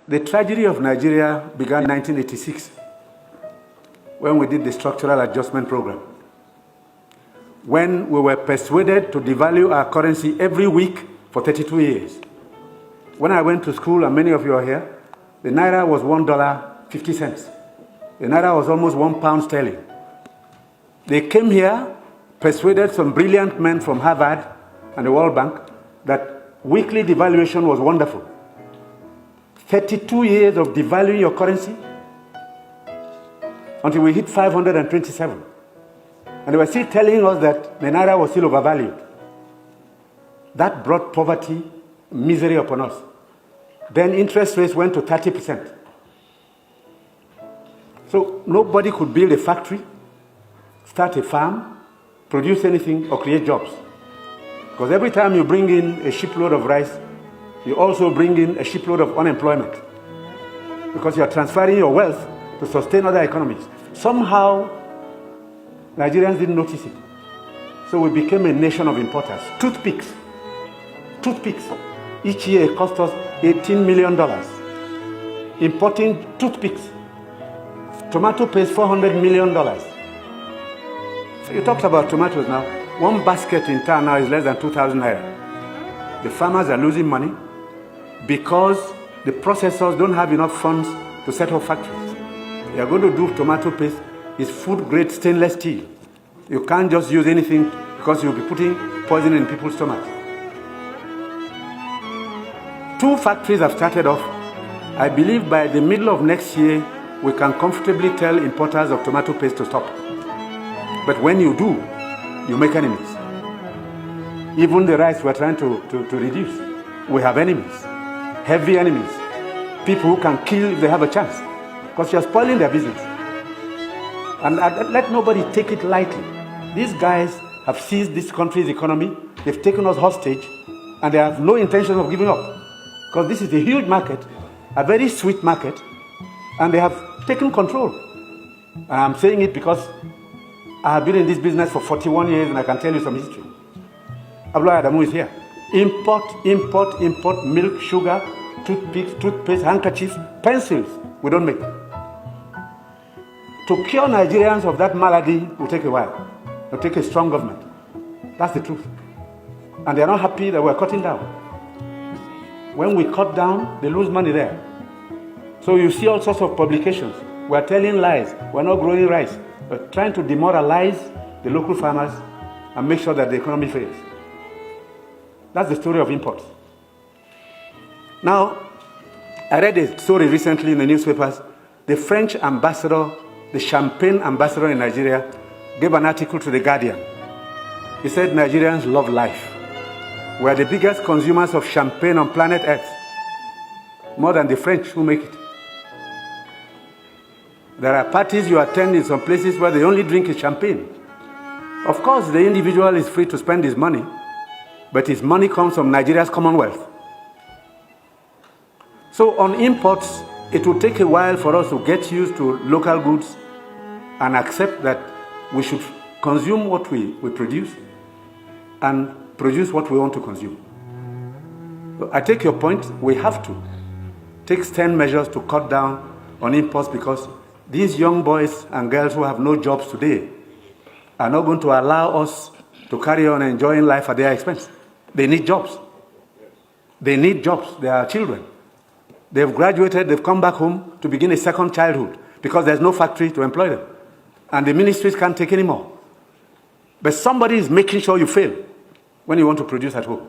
The tragedy of Nigeria began in 1986 when we did the structural adjustment program. When we were persuaded to devalue our currency every week for 32 years. When I went to school, and many of you are here, the naira was $1.50. The naira was almost £1 sterling. They came here, persuaded some brilliant men from Harvard and the World Bank that weekly devaluation was wonderful. 32 years of devaluing your currency until we hit 527. And they were still telling us that the naira was still overvalued. That brought poverty, misery upon us. Then interest rates went to 30%. So nobody could build a factory, start a farm, produce anything, or create jobs. Because every time you bring in a shipload of rice, you also bring in a shipload of unemployment. Because you are transferring your wealth to sustain other economies. Somehow, Nigerians didn't notice it. So we became a nation of importers. Toothpicks. Each year it cost us $18 million. Importing toothpicks. Tomato paste, $400 million. So you talked about tomatoes now. One basket in town now is less than 2,000 naira. The farmers are losing money because the processors don't have enough funds to set up factories. They are going to do tomato paste. It's food-grade stainless steel. You can't just use anything because you'll be putting poison in people's stomachs. 2 factories have started off. I believe by the middle of next year, we can comfortably tell importers of tomato paste to stop. But when you do, you make enemies. Even the rice we're trying to reduce, we have enemies, heavy enemies, people who can kill if they have a chance, because you're spoiling their business. And let nobody take it lightly. These guys have seized this country's economy, they've taken us hostage, and they have no intention of giving up. Because this is a huge market, a very sweet market, and they have taken control. And I'm saying it because I have been in this business for 41 years and I can tell you some history. Abdullah Adamu is here. Import milk, sugar, toothpicks, toothpaste, handkerchiefs, pencils. We don't make. To cure Nigerians of that malady will take a while. It will take a strong government. That's the truth. And they are not happy that we're cutting down. When we cut down, they lose money there. So you see all sorts of publications. We're telling lies. We're not growing rice. We're trying to demoralize the local farmers and make sure that the economy fails. That's the story of imports. Now, I read a story recently in the newspapers. The French ambassador, the champagne ambassador in Nigeria, gave an article to The Guardian. He said Nigerians love life. We are the biggest consumers of champagne on planet Earth, more than the French who make it. There are parties you attend in some places where the only drink is champagne. Of course, the individual is free to spend his money, but his money comes from Nigeria's commonwealth. So on imports, it will take a while for us to get used to local goods and accept that we should consume what we produce and produce what we want to consume. So I take your point. We have to take stern measures to cut down on imports because these young boys and girls who have no jobs today are not going to allow us to carry on enjoying life at their expense. They need jobs. They need jobs. They are children. They've graduated, they've come back home to begin a second childhood because there's no factory to employ them. And the ministries can't take any more. But somebody is making sure you fail when you want to produce at home.